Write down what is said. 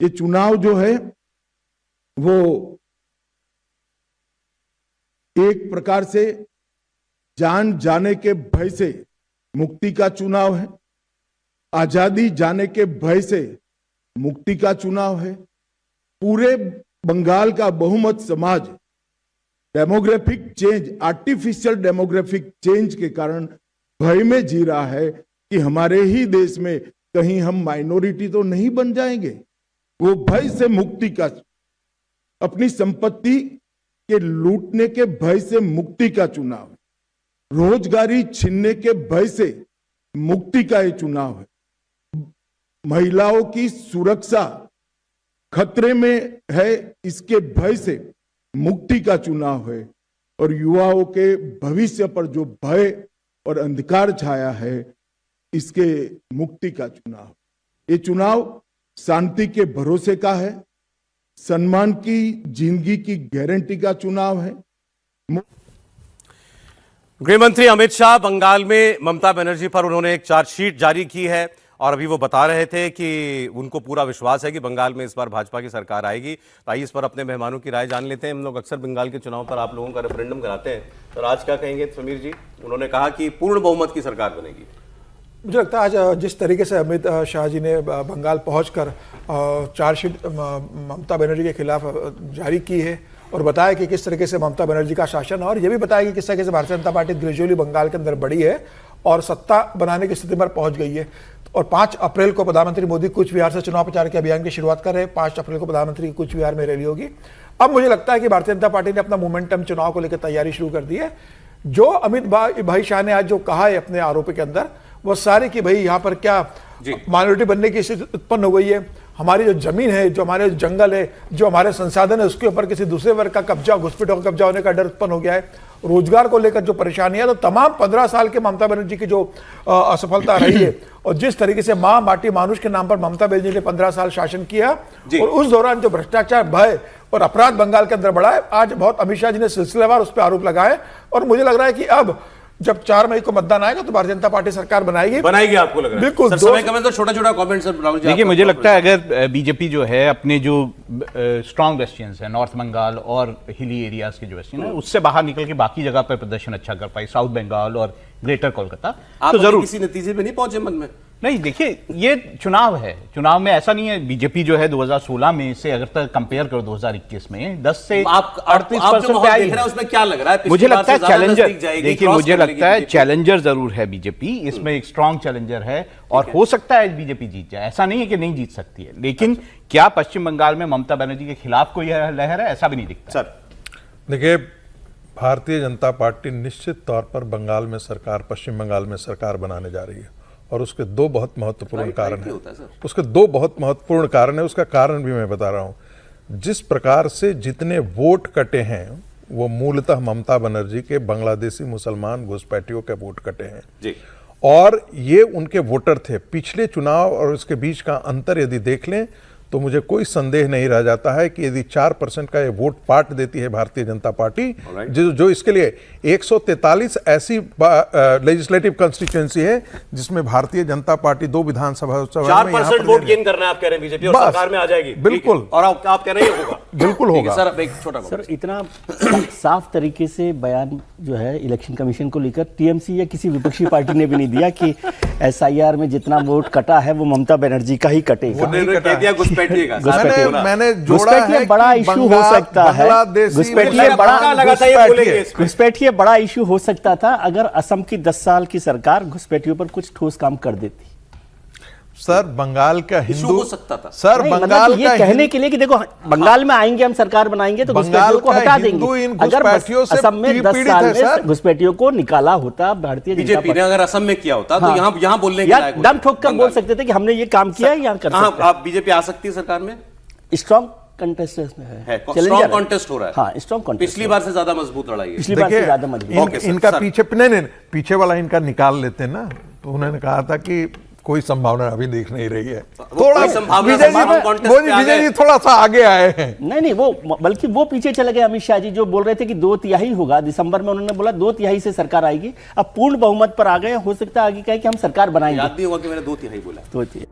ये चुनाव जो है वो एक प्रकार से जान जाने के भय से मुक्ति का चुनाव है, आजादी जाने के भय से मुक्ति का चुनाव है। पूरे बंगाल का बहुमत समाज demographic change, artificial demographic change के कारण भय में जी रहा है कि हमारे ही देश में कहीं हम माइनॉरिटी तो नहीं बन जाएंगे। वो भय से मुक्ति का, अपनी संपत्ति के लूटने के भय से मुक्ति का चुनाव है, रोजगारी छीनने के भय से मुक्ति का ये चुनाव है, महिलाओं की सुरक्षा खतरे में है इसके भय से मुक्ति का चुनाव है, और युवाओं के भविष्य पर जो भय और अंधकार छाया है इसके मुक्ति का चुनाव। ये चुनाव शांति के भरोसे का है, सम्मान की जिंदगी की गारंटी का चुनाव है। गृह मंत्री अमित शाह बंगाल में ममता बनर्जी पर उन्होंने एक चार्जशीट जारी की है और अभी वो बता रहे थे कि उनको पूरा विश्वास है कि बंगाल में इस बार भाजपा की सरकार आएगी। तो आइए इस पर अपने मेहमानों की राय जान लेते हैं। हम लोग अक्सर बंगाल के चुनाव पर आप लोगों का रेफरेंडम कराते हैं, तो आज क्या कहेंगे समीर जी? उन्होंने कहा कि पूर्ण बहुमत की सरकार बनेगी। मुझे लगता है आज जिस तरीके से अमित शाह जी ने बंगाल पहुंचकर चार्जशीट ममता बनर्जी के खिलाफ जारी की है और बताया कि किस तरीके से ममता बनर्जी का शासन है, और ये भी बताया कि किस तरीके से भारतीय जनता पार्टी ग्रेजुअली बंगाल के अंदर बढ़ी है और सत्ता बनाने की स्थिति पर पहुंच गई है। और 5 अप्रैल को प्रधानमंत्री मोदी कूच बिहार से चुनाव प्रचार के अभियान की शुरुआत कर रहे हैं। 5 अप्रैल को प्रधानमंत्री की कूच बिहार में रैली होगी। अब मुझे लगता है कि भारतीय जनता पार्टी ने अपना मोमेंटम चुनाव को लेकर तैयारी शुरू कर दी है। जो अमित भाई शाह ने आज जो कहा है अपने आरोप के अंदर, वो सारे कि भाई यहाँ पर क्या माइनॉरिटी बनने की स्थिति उत्पन्न हो गई है, हमारी जो जमीन है, जो हमारे जंगल है, जो हमारे संसाधन है, उसके ऊपर किसी दूसरे वर्ग का कब्जा, घुसपैठों का कब्जा होने का डर उत्पन्न हो गया है। रोजगार को लेकर जो परेशानी है, तो तमाम 15 साल के ममता बनर्जी की जो असफलता रही है और जिस तरीके से मां माटी मानुष के नाम पर ममता बनर्जी ने 15 साल शासन किया और उस दौरान जो भ्रष्टाचार, भय और अपराध बंगाल के अंदर बढ़ा है, आज बहुत अमित शाह जी ने सिलसिलेवार उस पर आरोप लगाए। और मुझे लग रहा है कि अब जब 4 मई को मतदान आएगा तो भारतीय जनता पार्टी सरकार बनाएगी। आपको लग रहा है? बिल्कुल। सर, समय कम है तो छोटा-छोटा कमेंट सर राहुल जी। देखिए, मुझे लगता है अगर बीजेपी जो है अपने जो स्ट्रांग वेस्टियंस है, नॉर्थ बंगाल और हिली एरियाज के जो वेस्टियन है, उससे बाहर निकल के बाकी जगह पर प्रदर्शन अच्छा कर पाई, साउथ बंगाल और ग्रेटर कोलकाता, तो जरूर किसी नतीजे में नहीं पहुंचे मन में। नहीं, देखिए ये चुनाव है, चुनाव में ऐसा नहीं है। बीजेपी जो है 2016 में से अगर तक कंपेयर करो 2021 में 10 से 38% पे आई है। उसमें क्या लग रहा है? मुझे लगता है चैलेंजर, देखिए मुझे लगता है चैलेंजर जरूर है बीजेपी, इसमें एक स्ट्रांग चैलेंजर है और हो सकता है बीजेपी जीत जाए, ऐसा नहीं है कि नहीं जीत सकती है। लेकिन क्या पश्चिम बंगाल में ममता बनर्जी के खिलाफ कोई लहर है? ऐसा भी नहीं दिखता। सर देखिए, भारतीय जनता पार्टी निश्चित तौर पर बंगाल में सरकार, पश्चिम बंगाल में सरकार बनाने जा रही है और उसके 2 बहुत महत्वपूर्ण कारण हैं। उसके 2 बहुत महत्वपूर्ण कारण है। उसका कारण भी मैं बता रहा हूं। जिस प्रकार से जितने वोट कटे हैं वो मूलतः ममता बनर्जी के बांग्लादेशी मुसलमान घुसपैठियों के वोट कटे हैं जी। और ये उनके वोटर थे। पिछले चुनाव और इसके बीच का अंतर यदि देख लें तो मुझे कोई संदेह नहीं रह जाता है कि यदि 4% का ये वोट पार्ट देती है भारतीय जनता पार्टी, जो इसके लिए 143 ऐसी लेजिस्लेटिव कंस्टिट्यूएंसी है जिसमें भारतीय जनता पार्टी 2 विधानसभा 4% वोट गेन करना है आप कह रहे हैं बीजेपी और सरकार में आ जाएगी। बिल्कुल। और आप कह रहे हैं होगा? बिल्कुल होगा। सर एक छोटा सर, इतना साफ तरीके से बयान जो है इलेक्शन कमीशन को लेकर टीएमसी या किसी विपक्षी पार्टी ने भी नहीं दिया कि एसआईआर में जितना वोट कटा है वो ममता बनर्जी का ही कटेगा। मैंने जोड़ा है बड़ा इशू हो सकता है, घुसपैठिए बड़ा इशू हो सकता था अगर असम की 10 साल की सरकार घुसपैठियों पर कुछ ठोस काम कर देती। सर, बंगाल का हिंदू हो सकता था। सर, बंगाल मतलब ये कहने के लिए कि देखो बंगाल में आएंगे हम, सरकार बनाएंगे तो घुसपैठियों को हटा देंगे। अगर असम में 10 साल में घुसपैठियों को निकाला होता भारतीय जनता पार्टी ने, अगर असम में किया होता तो यहाँ बोलने के लायक दम ठोक कर बोल सकते थे कि हमने ये काम किया है, यहाँ कर सकते हैं। आप बीजेपी आ सकती है सरकार में? स्ट्रॉन्ग कंटेस्ट में है, स्ट्रॉन्ग कॉन्टेस्ट हो रहा है। हाँ, स्ट्रॉन्ग कॉन्टेस्ट। पिछली बार से ज्यादा मजबूत लड़ाई है। पिछली बार से ज्यादा मजबूत। इनका पीछे वाला इनका निकाल लेते ना, तो उन्होंने कहा था कि कोई संभावना अभी दिख नहीं रही है। थोड़ा विजय जी थोड़ा सा आगे आए हैं। नहीं, वो बल्कि वो पीछे चले गए। अमित शाह जी जो बोल रहे थे कि 2/3 होगा, दिसंबर में उन्होंने बोला 2/3 से सरकार आएगी। अब पूर्ण बहुमत पर आ गए, हो सकता है आगे कहे कि हम सरकार बनाएंगे। याद नहीं होगा कि मैंने 2/3 बोला। 2/3